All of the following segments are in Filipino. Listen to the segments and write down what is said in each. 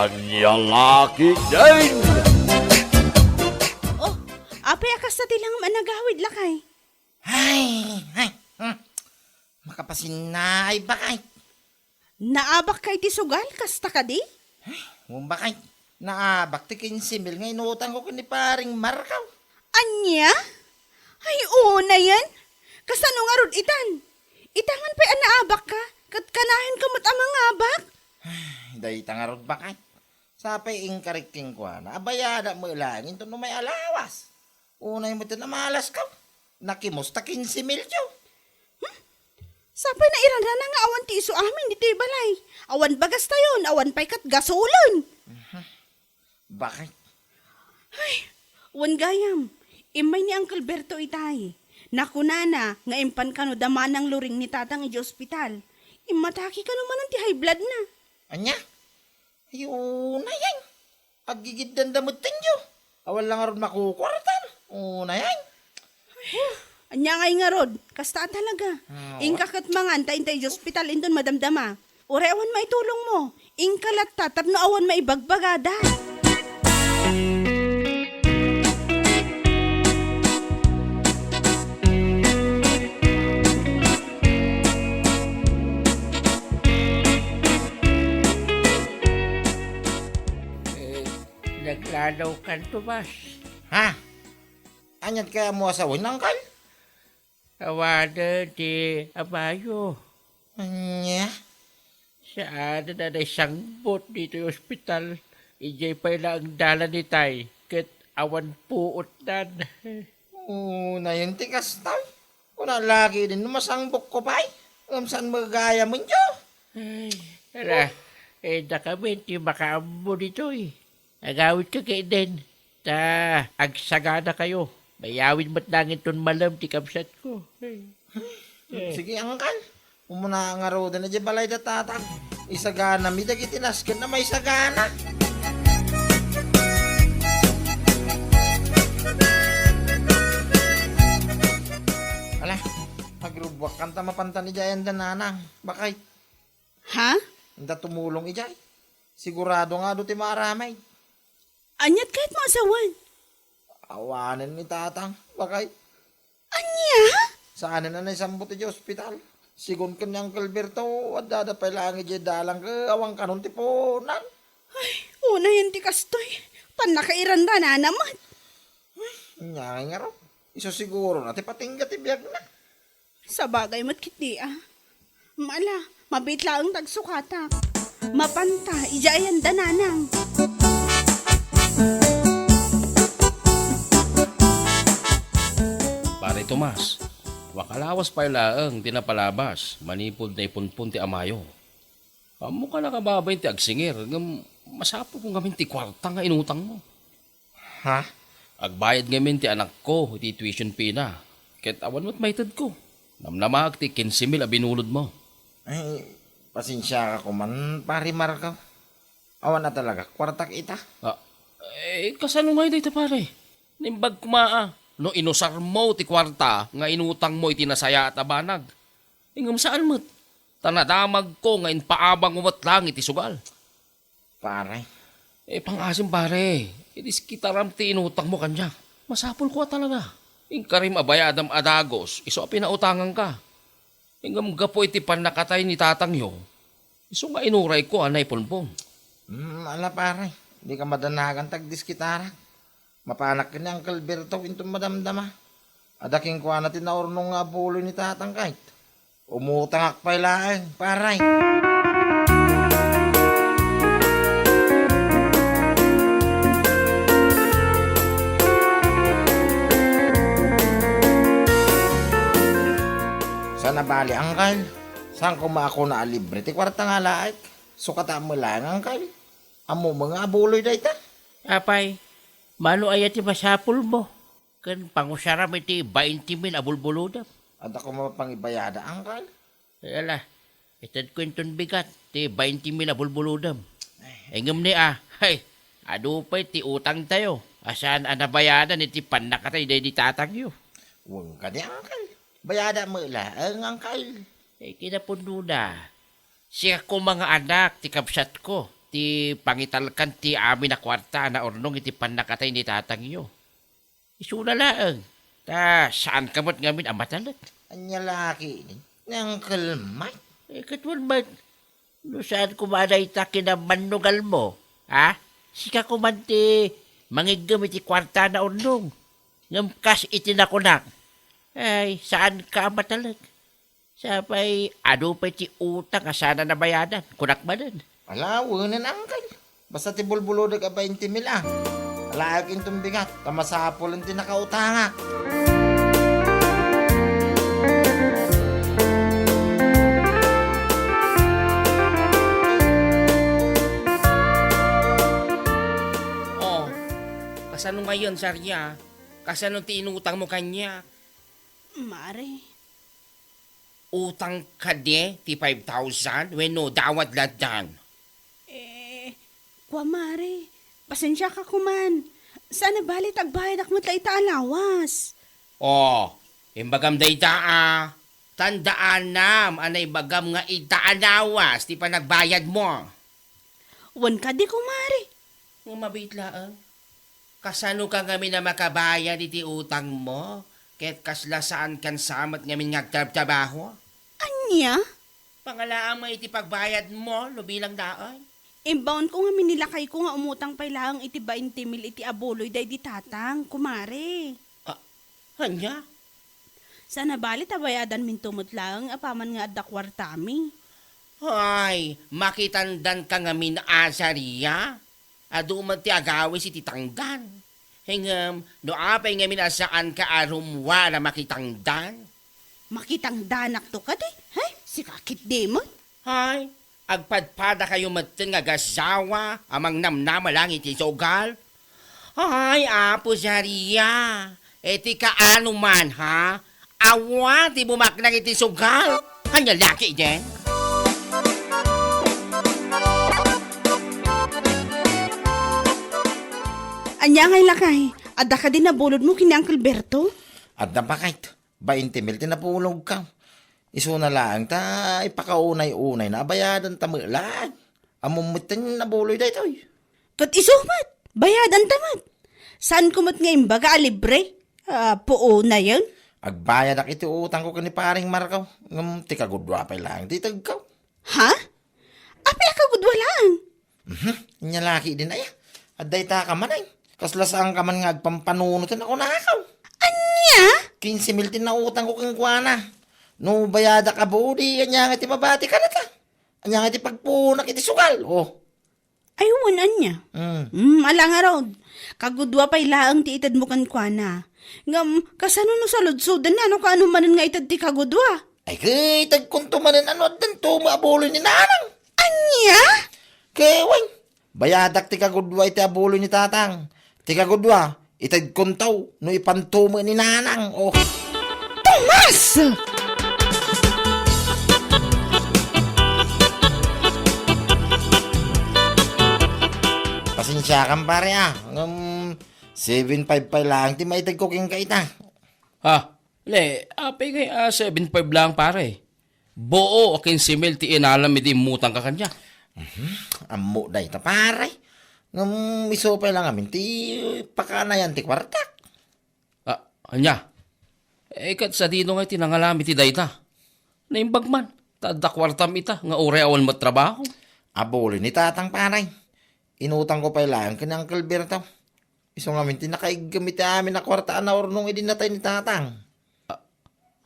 kanyang laki din. Oh, apay akas na tilang managawid lakay. Ay. Makapasin na ay bakay. Naabak kay ti sugal, kasta ka di? Bakay. Naabak ti 15,000 nga inutang ko kini paring Markaw. Anya? Ay, una yan. Kasano nga rod itan? Itangan pa naabak ka, kat kanahin kamot ang mga abak. Day tangarod bakay. Sapay ingkariking ko na abayada mo ilangin to no may alawas. Unay mo ito na malas ka. Nakimusta 15,000 yo. Sapay na iranda na nga awan ti iso amin dito balay. Awan bagas tayon, awan pa'y kat gasolon. Bakit? Wan gayam, imay ni Uncle Berto itay. Nakunana, nga impan ka no daman ng luring ni tatang iji ospital. Imataki ka naman ang ti high blood na. Anya? Ayun na yan. Agigid dandamot tinyo. Awal lang aron makukwartan. Una yan. Anya ngay nga rod, kasta talaga. Ingkakat mangan ta intay iji ospital indon madamdama. Ure awan maitulong mo. Ingkalat ta tapno awan maibagbagada. Naglalaw kan Tomas. Ha? Anyat kaya mo asawin ng kal? Tawanan di Amayo. Anya? Saan na isang bot dito yung ospital. Ijay pa ang dala ni Tay. Kat awan puot nan. Una yun tikas tayo. Kuna lagi din numasangbok ko pa saan magaya mo nyo? Ala, na kami di makaambo dito eh. Agawit ka kayo din. Ta, agsagana kayo. Mayawin mo't langit ton malam ti kapsat ko. Sige, angkal. Umuna nga roda na dyan balay da tatang. Isagana, may dagitinaskan na may sagana. Ala, pagrubwak kanta mapanta ni Jayan dananang. Bakay, Ha? hindi tumulong ijay. Sigurado nga do ti maramay. Anyat kahit mo asawan. Awanan ni tatang. Bakay, Anya? saan na naisambot ti ospital. Sigon ka ni Uncle Berto, at dadapay lang ijay dalang ka, awang kanon ti ponan. Una yan ti kastoy. Panakairanda na naman. Nyangay nga ro. Iso siguro na ti patingga ti biyag na. Sa bagay mo't kiti ah. Mala, mabitla ang tagsukatak. Mapanta, ijayan dananang. Pare Tomas, wakalawas pa ilaang tinapalabas, manipod na ipunpun ti Amayo. Amo ka nakababay ti agsingir, masapo kong gamin ti kwarta nga inutang mo. Ha? Agbayad ngamin ti anak ko, ti tuition fee na. Ket awan mo't maitad ko. Namnamag ti 15,000 abinulod mo. Ay, pasensya ka ko man, pari Markaw. Awan na talaga, kwartak ita. Ah, kasano nga ito pare? Nimbag kumaa. No inusar mo ti kwarta nga inutang mo iti nasaya at abanag. Ingam saan mo't? Tanadamag ko nga inpaabang umat lang iti sugal. Pare, Pangasim pare, itis kitaram ti inutang mo kanya. Masapol ko talaga. Ingkarim abayadam adagos, iso pinautangan ka. Ingam gapo iti panakatay ni tatang yo. Iso nga inuray ko anay punpon. ala pare, di ka madanagan tagdis kitara. Mapanak ka ni Uncle Berto into madamdama. Adaking kuha natin na ornong nga buloy ni tatang kahit. Umutang akpay laeng, paray. Sana bali, Uncle? Saan ko maako na libre? Ti kwarta nga laik. Sukata mo lang, Uncle. Amo mga abuloy da ita. Apay, mano ayat ti masapul mo. Kan pangusaram iti 20,000 abulbulodam. At ako mapangibayada, Uncle. Ala, itad ko yung bigat, ti 20,000 abulbulodam. Engam ni hay, ado pa ti utang tayo. Asan anabayadan iti panakatay di tatang yo. Huwag ka ni, Uncle. Bayada mo lang, Uncle. Kinapundo na. Siya ko mga anak, ti kapsat ko. ti pangitalkan ti amin na kwarta na ornong iti panakatay ni tatang iyo. Isuna laang. Ta saan kamot ngamin ang matalag? Anya laki din. Ni Uncle Mike. Katwan man, no saan kumanay ta kinamannugal mo? Ha? Sika kumanti, mangigam iti kwarta na ornong. Ngamkas iti nakunak. Ay, saan ka matalag? Sapay, ano pa iti utang asana na bayadan? Kunak manan. Wala, wunan Uncle. Basta ti bulbulodag a 20 mil ah. Alayak intong bigat. Tamasapol ang tinakautanga. Oh, kasano ngayon, Sarya? Kasano ti inutang mo kanya? Mare, Utang ka ti 5,000? Wenno, dawat ladan. kwa mare, pasensya ka kuman. Sana balit agbayad akmat la itaalawas. Oh, imbagam day daa. Tandaan nam, anay bagam nga itaanawas, ti pa nagbayad mo. Wan ka di kumare. Nga mabait laang. Kasano ka kami na makabayad iti utang mo? Ket kasla saan kan samat ngamin ngagtrabaho? Anya? Pangalaang mo iti pagbayad mo, no bilang daan. Imbaon ko nga minilakay ko nga umutang pa lang iti 20 mil iti abuloy day di tatang, kumare. Hanya? Sana balit abayadan min tumot lang apaman nga adda kwartami. Ay, makitandan ka ngamin asariya. Adu man ti agawis iti tangdan. Hingam, no apay ngamin asaan ka arumwa na makitangdan. Makitang danak to ka di, hay? Si kakit di mo. Hay, agpadpada kayo matin nga gasawa, amang namnama lang iti sogal. Ay, apo Zaria, eti kaano man ha? Awa, ti bumaknang iti sogal. Kanya laki din. Anya ngay lakay, adda ka din nabulod mo kini Uncle Berto? At napakait. 20 mil tinapulog ka. Iso na lang ta ipakaunay-unay na abayadan tamulan. Amumutin na buloy da ito. Kat isumat, bayadan tamad. Saan kumot nga imbaga libre? Puo na yun? Agbayad ak iti utang ko kani paring Markaw. Ngam ti kagudwa pa lang ti tagkaw. Ha? Api akagudwalaan? Nyalaki din ay. Aday ta ka man ay. Kaslasang ka man nga agpampanunutin ako nakaw. Anya? 15 mil tin na utang ko kang kuwana. No bayada ka budi, anya nga ti mabati ka na ta. Anya nga ti pagpunak iti sugal. Oh. Aywan anya. Alang araw. Kagudwa pa ilaang ti itad mo kan kwa na. Ngam, kasano no saludsudan na, no kaano manan nga itad ti kagudwa? Ay kay tagkuntumanan ano at danto maabuloy ni nanang. Anya? Keway. Bayadak ti kagudwa iti abuloy ni tatang. Ti kagudwa, itag kuntaw no ipantumo ni nanang. Oh. Tomas! Pasensya kang pare ah. 7.5 pa lang ti maitag cooking ka ita. Ha? Le, apay kay 7.5 lang pare. Buo 15 mil ti inalam iti mutang ka kanya. Amo da ita pare. Iso pa lang amin ti pakanayan ti kwartak. Anya? Kat sa dino nga tinangalami ti dayta. Naimbag man, tadakwartam ita nga ure awan matrabaho. Abuloy ni tatang paray. Inutang ko pa lang kini Uncle Berto. Iso nga amin ti nakaigamit amin na kwartaan na ornong idinatay ni tatang.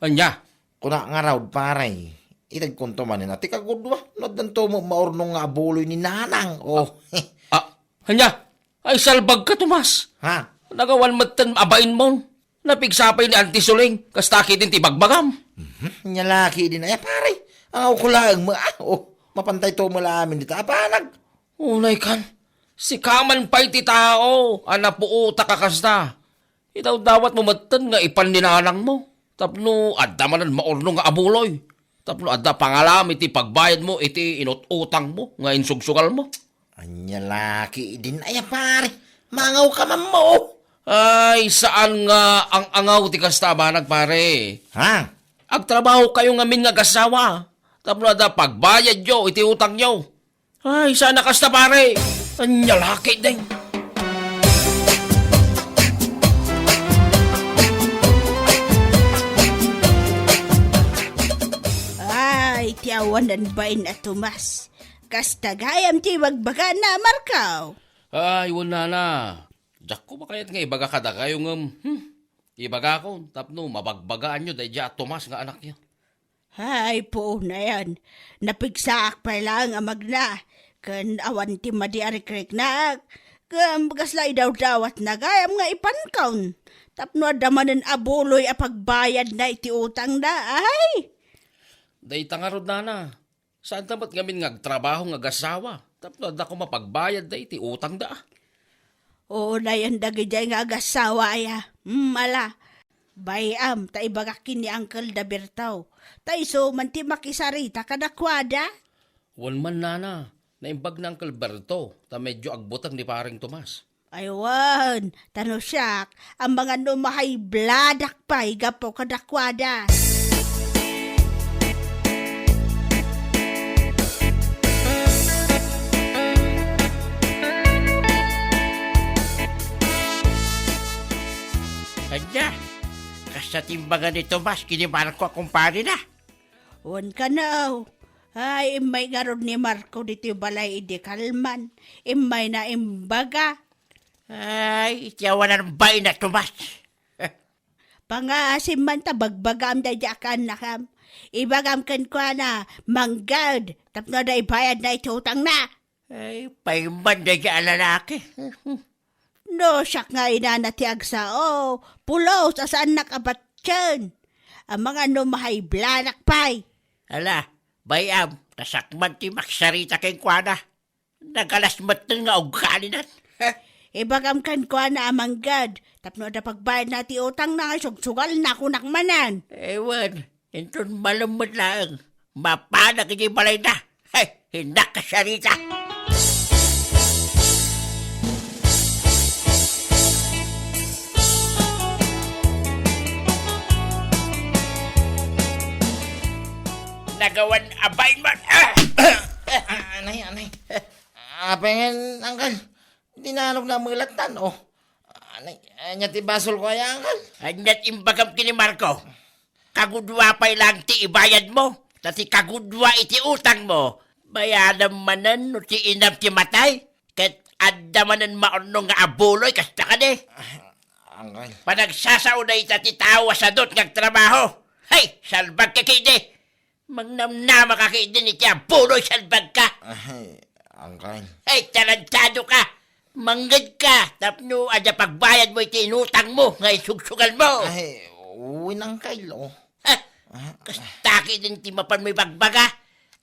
Anya? Kuna nga raw paray. Itag kuntuman ni nati kagudwa. Nadanto mo maornong nga abuloy ni nanang. Oh. Anya? Ay salbag ka, Tomas. Ha? Nagawan matan abain mo. Napigsapay ni Auntie Suling. Kastaki din ti bagbagam. Nyalaki din ay pare. Ang ukulaang mo. Oh. Mapantay to mo la amin dito. Apanag. Unay kan. Si kaman pa'y ti tao. Anapuuta ka kasta. Itaw dawat mo matan nga ipan ninalang mo. Tapno adda manan maorno nga abuloy. Tapno adda pangalam iti pagbayad mo iti inututang mo nga insugsugal mo. Anyalaki din ay pare. Mangaw ka man mo. Ay, saan nga ang angaw ti kasta banag pare? Ha? Agtrabaho kayo nga min nga gasawa. Tapno adda pagbayad yo iti utang yo. Ay, sana kasta pare. Anyalaki din. Ay, tiyawanan ba na Tomas? Kasta gayam ti bagbaga na Markaw. Ay, wala na. Jack ko ba kaya't nga ibaga kada kayong ibaga ko. Tapno, mabagbagaan nyo dahil dya Tomas nga anak niya. Ay, po na yan. Napigsaak pa lang amag na. Kan awan ti madiarik-rik na. Kan bagaslay daw-dawat na gayam nga ipankawn. Tapno adamanan abuloy a pagbayad na iti utang na. Ay! Dahil tangarod na. Saan tamat ngamin ngagtrabaho ngagasawa? Tapno da ko mapagbayad dahil ti utang da. Oo na yan dagijay nga agasawa ya. Mala. Bayam, ta ibagakin ni Uncle Dabertaw. Ta iso man ti makisarita kadakwada. Wan man nana. Naimbag na Uncle Berto. Ta medyo agbutang ni paring Tomas. Aywan, tano siyak, ang mga numahay bladak pa, igapo kadakwada. Kanya, kasta timbangan ni Tomas, kinimaran ko akong pari na. Wan ka na, ay imay garod ni Marco dito yung balay idi kalman, imay na imbaga. Ay, itiyawanan ba na Tomas? Pangasim man ta bagbagam da jakan nakam. Ibagam kan kwa na manggad, tapno da ibayad na itutang na. Ay, paiman na dyan lalaki. No, siyak nga ina ti agsao, pulos asaan nakabatyan. Ang mga numahay blanak pay. Ala, bayam, tasakman ti maksarita kay Kwana. Nagalasmat na nga ugali na. Ibagam kan kwa na amanggad, tapno da pagbayad na ti utang na sugsugal na kunakmanan. Ewan, inton malamad lang. Mapanak hindi balay na. Ay, hindak ka sarita. Nagawan abay man. Anay. Pengen, Uncle. Tinanog na mulatan, oh. Anay, ti basol ko ya, Uncle. Anyat imbagam kini Marco. Kagudwa pa'y lang ti ibayad mo. Tati kagudwa iti utang mo. Bayadan manan no ti inam ti matay. Kat adda manan maunong nga abuloy kasta ka de. Uncle. Panagsasaw na ita ti tawa sa dot ngag trabaho. Hay, salbag ka kidi. Mangnamnama ka kidi ni ti abuloy salbag ka. Ay, Uncle. Ay, talantado ka. Manggad ka. Tapno ada pagbayad mo iti inutang mo. Ngay sugsugal mo. Ay, uwi ng kailo. Kastaki din ti mapan may bagbaga.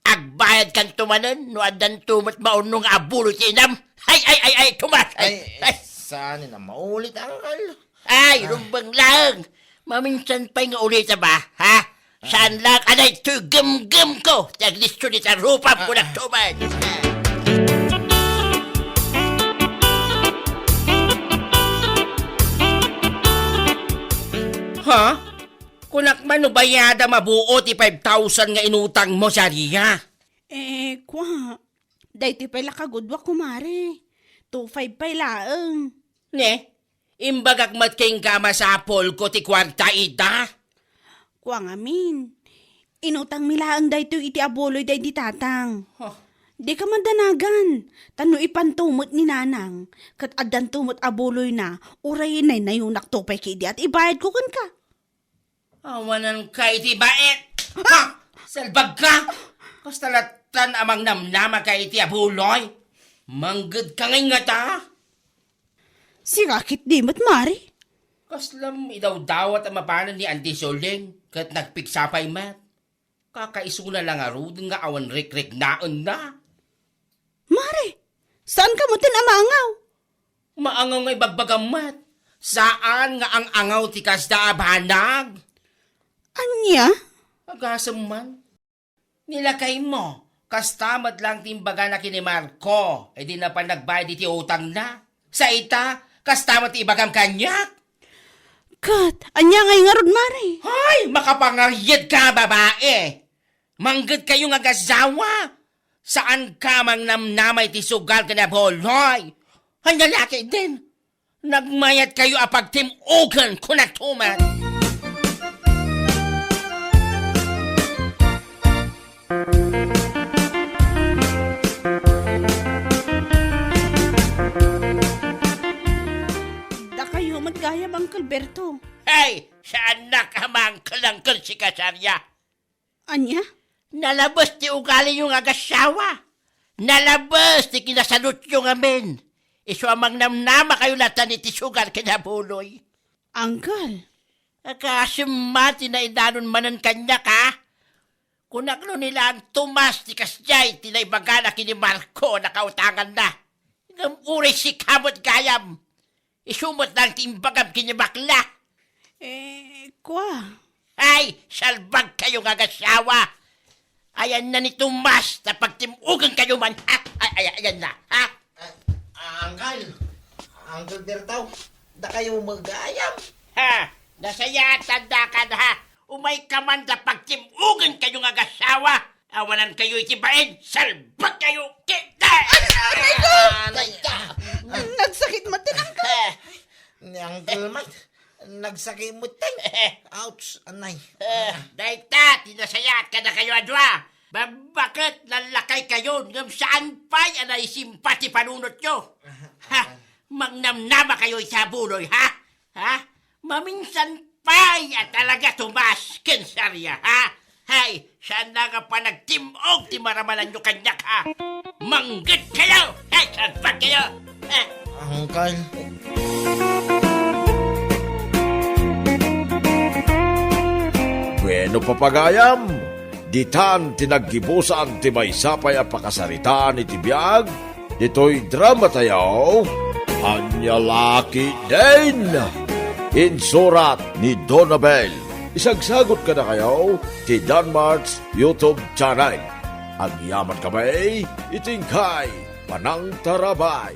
Agbayad kan tumanan, no adan tumat maunong abulo ti inam. Ay, tumas! Ay, saan na maulit, Uncle? Ay, rumbang lang. Maminsan pa nga ulit ba, ha? Saan lang, anay, gum ko. Taglisto ni tarupap ko na tuman. Ha? Kunak man no bayada mabuo ti 5,000 nga inutang mo sa riya. Kwa, dayti pala kagudwa kumare. 2.5 pa ilaang. Ne? Imbagak matking kama sa Apol ko ti kwarta ida. Kwa ngamin. Inutang milaang dayto iti abuloy day di tatang. Di ka mandanagan. Tano ipantumot ni nanang. Kat adan tumot abuloy na. Urayin na yunak tupay kidi at ibayad ko kan ka. Awanan ka iti baet. Ha? Salbag ka? Kastalatan amang namnama ka iti abuloy. Manggad ka ngay nga ta. Si Rakit di mat mari. Kaslam idaw-dawat ang mapanan ni Andy Soling. Kat nagpiksapay mat. Kakaisuna lang arud nga awan rik-rik naon na. Mari, saan ka mo tinamangaw? Maangaw ngay bagbagamat. Saan nga ang angaw ti kasda abhanag? Anya? Agasam man. Nilakay mo. Kastamat lang timbaga na kini Marco. E di na pa nagbayad iti utang na. Sa ita, kastamat ti ibagam kanyak. Kat, anya ngay nga rod, Mari. Hay, makapangaryad ka, babae. Manggad kayo nga gazawa. Saan ka mang namnamay ti sugal ka na boloy? Ang lalaki din. Nagmayat kayo apag timugan ko na tuman. Da kayo magayam, Uncle Berto. Hey, saan nakamang kalangkal si Kasarya? Anya? Nalabas ti ugali yung agasawa. Nalabas ti kinasalot yung amin. Iso amang namnama kayo latan iti sugal kinabuloy. Uncle, Akasimati na idanon manan kanya ka. Kunaklo nila ang tumas ti kasjay tinay bagana kini Marco na kautangan na. Ngam uri si kamot gayam. Isumot ng timbagam kini bakla. kwa. Ay, salbag kayo ng agasawa. Ayan na ni Tomas na pagtimugan kayo man. Ha? Ayan na. Ha? Uncle Bertaw, da kayo mag-ayam. Ha? Nasaya tanda ka na ha. Umay ka man na pagtimugan kayo ng agasawa. Awanan kayo itibain. Salbag kayo. Kita! Nagsakit mati, Uncle. Ni Uncle Mike, nagsakimot tayo. Ouch, anay. Daita, tinasayat ka na kayo adwa. Bakit lalakay kayo? Ngam saan pa'y anay simpati panunot nyo? Ha? Mangnamnama kayo sa buloy, ha? Ha? Maminsan pa'y at talaga tumas, Kensarya, ha? Hay, saan na nga pa nagtimog ti maramalan nyo kanyak, ha? Manggit kayo! Hay, saan pa kayo? Ha? Uncle. Bueno papagayam, ditan tinaggibusan ti may sapay a pakasaritaan iti biyag, dito'y drama tayo, Anyalaki din! Insurat ni Donabel. Isagsagot ka na kayo ti Danmarks YouTube channel. Ang yaman kamay, itingkay, panang tarabay.